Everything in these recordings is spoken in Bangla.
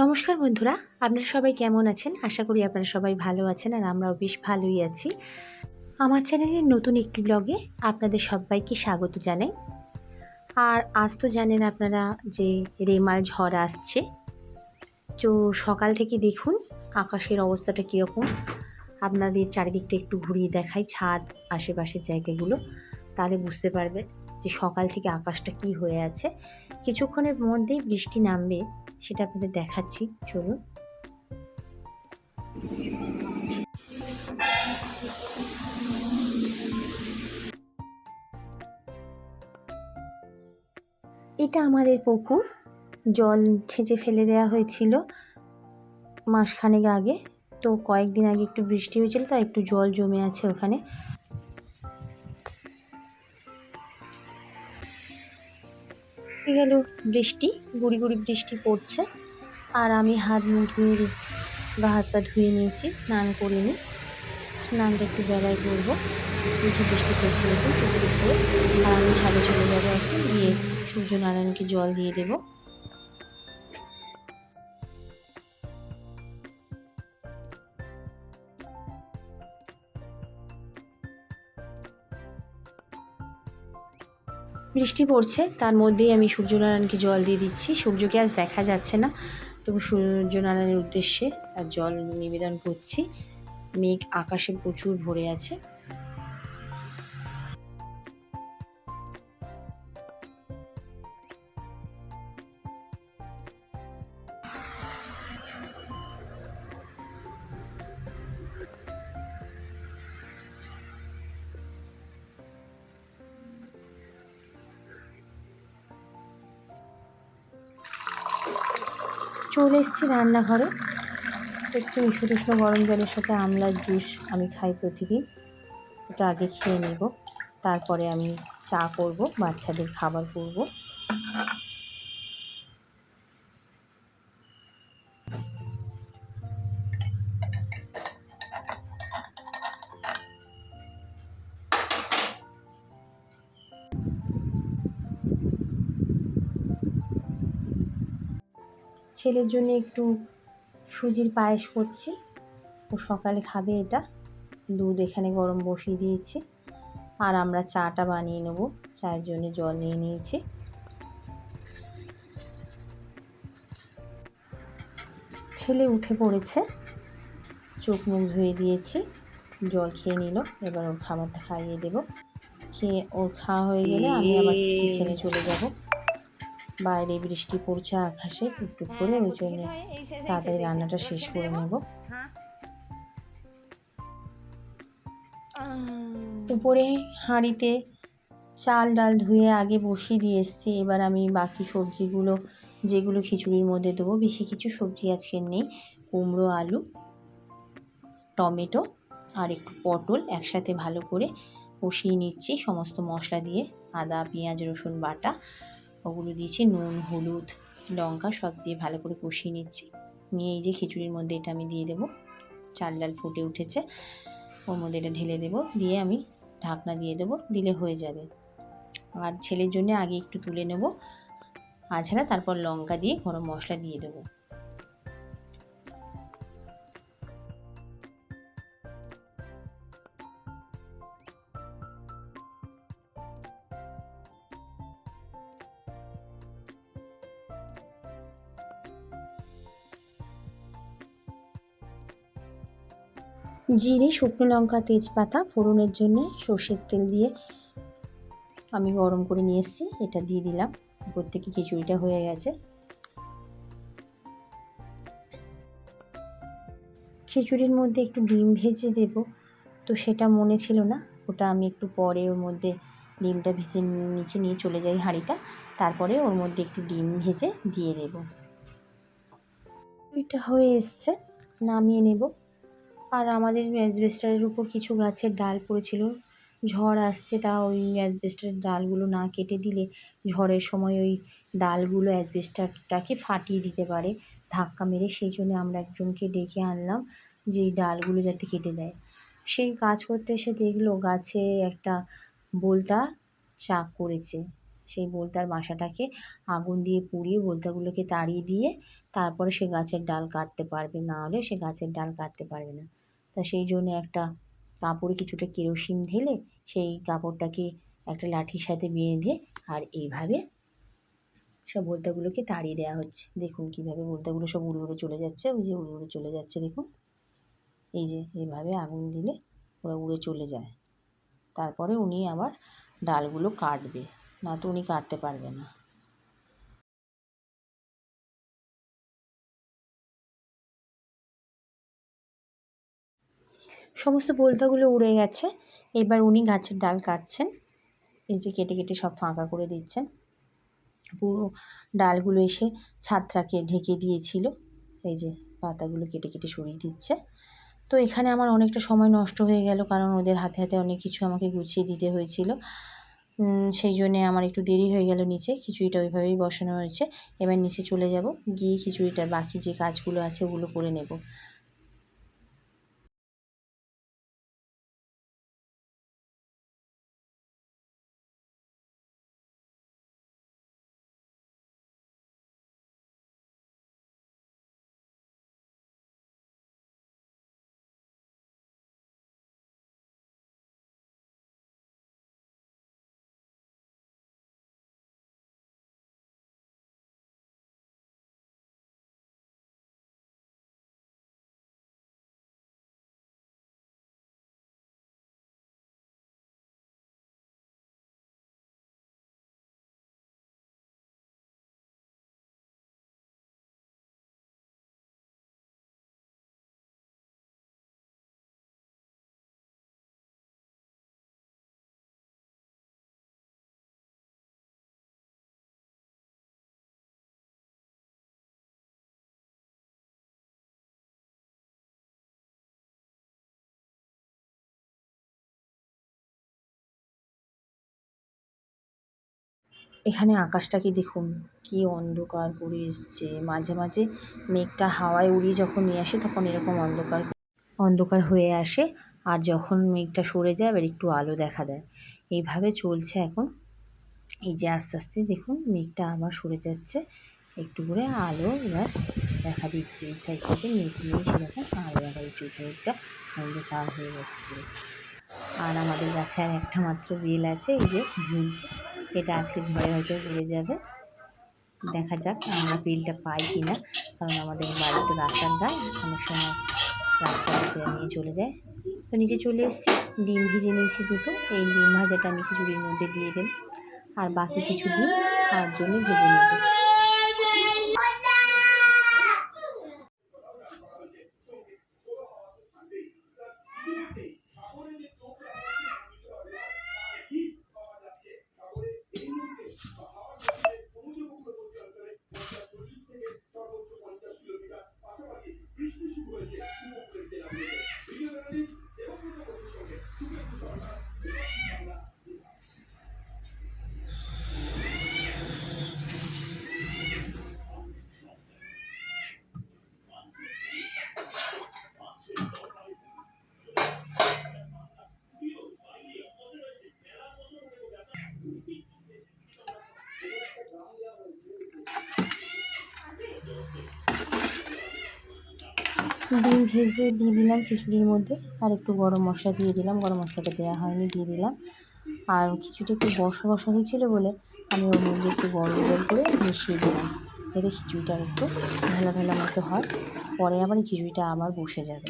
নমস্কার বন্ধুরা, আপনারা সবাই কেমন আছেন? আশা করি আপনারা সবাই ভালো আছেন আর আমরাও বেশ ভালোই আছি। আমার চ্যানেলের নতুন একটি ব্লগে আপনাদের সবাইকে স্বাগত জানাই। আর আজ তো জানেন আপনারা যে রেমাল ঝড় আসছে। তো সকাল থেকে দেখুন আকাশের অবস্থাটা কীরকম। আপনাদের চারিদিকটা একটু ঘুরিয়ে দেখাই, ছাদ আশেপাশের জায়গাগুলো, তাহলে বুঝতে পারবেন যে সকাল থেকে আকাশটা কি হয়ে আছে। কিছুক্ষণের মধ্যেই বৃষ্টি নামবে, সেটা আপনাদের দেখাচ্ছি, চলুন। এটা আমাদের পুকুর, জল ছেঁচে ফেলে দেওয়া হয়েছিল মাসখানেক আগে। তো কয়েকদিন আগে একটু বৃষ্টি হয়েছিল, তাই একটু জল জমে আছে ওখানে। গেল বৃষ্টি, গুড়ি গুড়ি বৃষ্টি পড়ছে। আর আমি হাত মুখ ধুয়ে গা হাত পা ধুয়ে নিয়েছি, স্নান করে নিই। স্নানটা একটু বেলায় করবো, বৃষ্টি পড়ছে দেখুন পুকুরে করে। আর আমি ছাদে চলে যাবো এখন, গিয়ে সূর্যনারায়ণকে জল দিয়ে দেবো। বৃষ্টি পড়ছে, তার মধ্যেই আমি সূর্যনারায়ণকে জল দিয়ে দিচ্ছি। সূর্যকে আজ দেখা যাচ্ছে না, তবু সূর্যনারায়ণের উদ্দেশ্যে আর জল নিবেদন করছি। মেঘ আকাশে প্রচুর ভরে আছে। চলে এসেছি রান্নাঘরে। একটু উষ্ণ গরম জলের সাথে আমলার জুস আমি খাই প্রতিদিন, ওটা আগে খেয়ে নেব, তারপরে আমি চা করব, বাচ্চাদের খাবার করব। ছেলের জন্য একটু সুজির পায়েস করছি, ও সকালে খাবে এটা। দুধ এখানে গরম বসিয়ে দিয়েছি, আর আমরা চাটা বানিয়ে নেব। চায়ের জন্য জল নিয়ে নিয়েছি। ছেলে উঠে পড়েছে, চোখ মুখ ধুয়ে দিয়েছি, জল খেয়ে নিল। এবার ওর খাবারটা খাইয়ে দেব। খেয়ে ওর খাওয়া হয়ে গেলে আমি আবার কিচেনে চলে যাব। বাইরে বৃষ্টি পড়ছে আকাশে টুকটুক করে, ওই জন্য তাড়াতাড়ি রান্নাটা শেষ করে নেব। উপরে হাঁড়িতে চাল ডাল ধুয়ে আগে বসিয়ে দিয়ে এসেছি। এবার আমি বাকি সবজিগুলো, যেগুলো খিচুড়ির মধ্যে দেবো, বেশি কিছু সবজি আজকে নেই। কুমড়ো, আলু, টমেটো আর একটু পটল একসাথে ভালো করে কষিয়ে নিচ্ছি সমস্ত মশলা দিয়ে। আদা, পেঁয়াজ, রসুন বাটা ওগুলো দিয়েছি, নুন, হলুদ, লঙ্কা সব দিয়ে ভালো করে কষিয়ে নিচ্ছি। নিয়ে এই যে খিচুড়ির মধ্যে এটা আমি দিয়ে দেবো। চাল ডাল ফুটে উঠেছে, ওর মধ্যে এটা ঢেলে দেবো, দিয়ে আমি ঢাকনা দিয়ে দেবো, দিলে হয়ে যাবে। আর ছেলের জন্য আগে একটু তুলে নেব আছাড়া, তারপর লঙ্কা দিয়ে গরম মশলা দিয়ে দেবো। জিরে, শুকনো লঙ্কা, তেজপাতা ফোড়নের জন্য সর্ষের তেল দিয়ে আমি গরম করে নিয়ে এসেছি, এটা দিয়ে দিলাম। উপর থেকে খিচুড়িটা হয়ে গেছে। খিচুড়ির মধ্যে একটু ডিম ভেজে দেব, তো সেটা মনে ছিল না, ওটা আমি একটু পরে ওর মধ্যে ডিমটা ভেজে নিচে নিয়ে চলে যাই হাঁড়িটা, তারপরে ওর মধ্যে একটু ডিম ভেজে দিয়ে দেব। এটা হয়ে এসছে, নামিয়ে নেব। আর আমাদের অ্যাসবেস্টারের উপর কিছু গাছের ডাল পড়েছিল, ঝড় আসছে, তা ওই অ্যাসবেস্টারের ডালগুলো না কেটে দিলে ঝড়ের সময় ওই ডালগুলো অ্যাসবেস্টারটাকে ফাটিয়ে দিতে পারে ধাক্কা মেরে। সেই জন্য আমরা একজনকে ডেকে আনলাম যে এই ডালগুলো যাতে কেটে দেয়। সেই কাজ করতে এসে দেখলো গাছে একটা বোলতা চাক করেছে। সেই বোলতার বাসাটাকে আগুন দিয়ে পুড়িয়ে বোলতাগুলোকে তাড়িয়ে দিয়ে তারপরে সে গাছের ডাল কাটতে পারবে, না হলে সে গাছের ডাল কাটতে পারবে না। তা সেই জন্য একটা কাপড়ে কিছুটা কেরোসিন ঢেলে সেই কাপড়টাকে একটা লাঠির সাথে বেঁধে আর এইভাবে সব বলতাগুলোকে তাড়িয়ে দেওয়া হচ্ছে। দেখুন কীভাবে বলতাগুলো সব উড়ে উড়ে চলে যাচ্ছে, ওই যে উড়ে উড়ে চলে যাচ্ছে দেখুন। এই যে এইভাবে আগুন দিলে ওরা উড়ে চলে যায়। তারপরে উনি আবার ডালগুলো কাটবে, না তো উনি কাটতে পারবে না। সমস্ত বলতাগুলো উড়ে গেছে, এবার উনি গাছের ডাল কাটছেন। এই যে কেটে কেটে সব ফাঁকা করে দিচ্ছেন। পুরো ডালগুলো এসে ছাদটাকে ঢেকে দিয়েছিল, এই যে পাতাগুলো কেটে কেটে সরিয়ে দিচ্ছে। তো এখানে আমার অনেকটা সময় নষ্ট হয়ে গেল, কারণ ওদের হাতে হাতে অনেক কিছু আমাকে গুছিয়ে দিতে হয়েছিল। সেই জন্যে আমার একটু দেরি হয়ে গেল। নিচে খিচুড়িটা ওইভাবেই বসানো হয়েছে। এবার নিচে চলে যাব, গিয়ে খিচুড়িটার বাকি যে কাজগুলো আছে ওগুলো করে নেব। এখানে আকাশটাকে দেখুন কি অন্ধকার করে এসছে। মাঝে মাঝে মেঘটা হাওয়ায় উড়িয়ে যখন নিয়ে আসে তখন এরকম অন্ধকার অন্ধকার হয়ে আসে, আর যখন মেঘটা সরে যায় এবার একটু আলো দেখা দেয়। এইভাবে চলছে এখন। এই যে আস্তে আস্তে দেখুন মেঘটা আবার সরে যাচ্ছে, একটু করে আলো এবার দেখা দিচ্ছে। এই সাইড থেকে মেঘ নিয়ে সেরকম আলো দেখা দিচ্ছে। মেঘটা অন্ধকার হয়ে গেছে পুরো। আর আমাদের গাছে আর একটা মাত্র বেল আছে, এই যে ঝুলছে। এটা আজকে ঝড়ে হয়তো উড়ে যাবে। দেখা যাক আমরা বেলটা পাই কি না, কারণ আমাদের বাড়িতে রাস্তার গায়ে অনেক সময় রাস্তাতে নিয়ে চলে যায়। তো নিচে চলে এসেছি, ডিম ভেজে নিয়েছি দুটো। এই ডিম ভাজাটা আমি খিচুড়ির মধ্যে দিয়ে দেব, আর বাকি কিছু ডিম খাওয়ার জন্য ভেজে নেব। ডিম ভেজে দিয়ে দিলাম খিচুড়ির মধ্যে, আর একটু গরম মশলা দিয়ে দিলাম। গরম মশলাটা দেওয়া হয়নি, দিয়ে দিলাম। আর খিচুড়ি একটু বসা বসা হয়েছিলো বলে আমি ওর মধ্যে একটু গরম জল করে মিশিয়ে দিলাম, যাতে খিচুড়িটা একটু ঢালা ঢালা মতো হয়। পরে আবার এই খিচুড়িটা আবার বসে যাবে।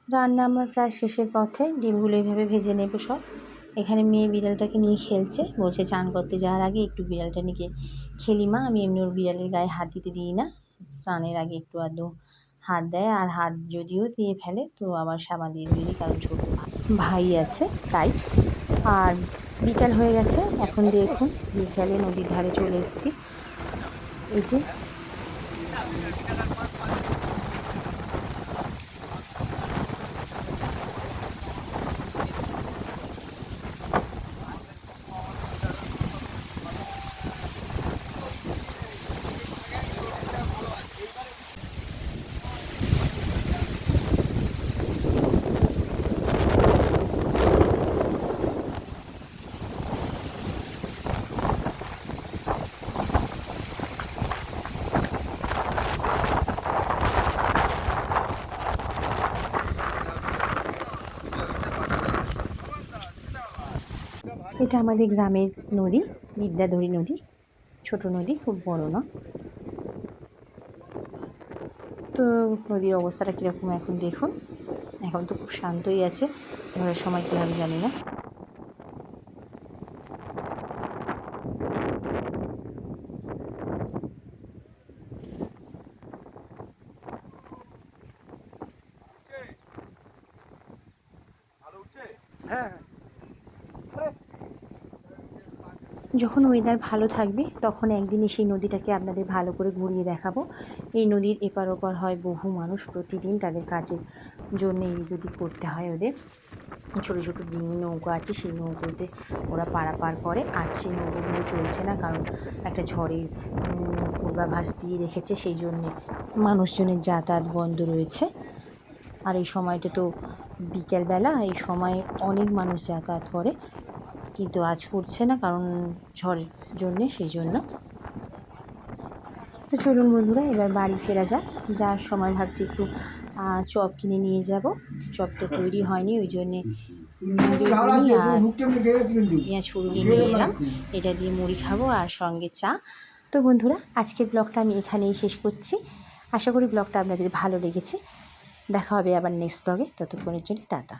রান্না আমার প্রায় শেষের পথে। ডিমগুলো এইভাবে ভেজে নেব সব। এখানে মেয়ে বিড়ালটাকে নিয়ে খেলছে, বলছে চান করতে যাওয়ার আগে একটু বিড়ালটা নিয়ে খেলি মা। আমি এমনি ওর বিড়ালের গায়ে হাত দিতে দিই না, স্নানের আগে একটু আধটু হাত দেয়, আর হাত যদিও দিয়ে ফেলে তো আবার সাবান দিয়ে ধুয়ে দিই, কারণ ছোটো ভাই আছে তাই। আর বিকাল হয়ে গেছে, এখন দেখুন বিকালে নদীর ধারে চলে এসেছি। এই যে এটা আমাদের গ্রামের নদী, বিদ্যাধরী নদী, ছোট নদী, খুব বড় না। তো নদীর অবস্থাটা কীরকম এখন দেখুন। এখন তো খুব শান্তই আছে, ঝড়ের সময় কী হবে জানি না। যখন ওয়েদার ভালো থাকবে তখন একদিন সেই নদীটাকে আপনাদের ভালো করে ঘুরিয়ে দেখাবো। এই নদীর এপার ওপার হয় বহু মানুষ প্রতিদিন, তাদের কাজের জন্য এদিক ওদিক করতে হয় ওদের। ছোটো ছোটো ডিঙি নৌকা আছে, সেই নৌকোতে ওরা পারাপার করে। আজ সেই নৌকোগুলো চলছে না, কারণ একটা ঝড়ের পূর্বাভাস দিয়ে রেখেছে, সেই জন্যে মানুষজনের যাতায়াত বন্ধ রয়েছে। আর এই সময়টা তো বিকেলবেলা, এই সময় অনেক মানুষ যাতায়াত করে, কিন্তু আজ করছে না কারণ ঝড়ের জন্যে, সেই জন্য। তো চলুন বন্ধুরা, এবার বাড়ি ফেরা যাক। যাওয়ার সময় ভাবছি একটু চপ কিনে নিয়ে যাব। চপটা তৈরি হয়নি, ওই জন্যে বেগুনি আর পেঁয়াজ ফুরুলি নিয়ে এলাম। এটা দিয়ে মুড়ি খাবো আর সঙ্গে চা। তো বন্ধুরা, আজকের ব্লগটা আমি এখানেই শেষ করছি। আশা করি ব্লগটা আপনাদের ভালো লেগেছে। দেখা হবে আবার নেক্সট ব্লগে, ততক্ষণের জন্য টাটা।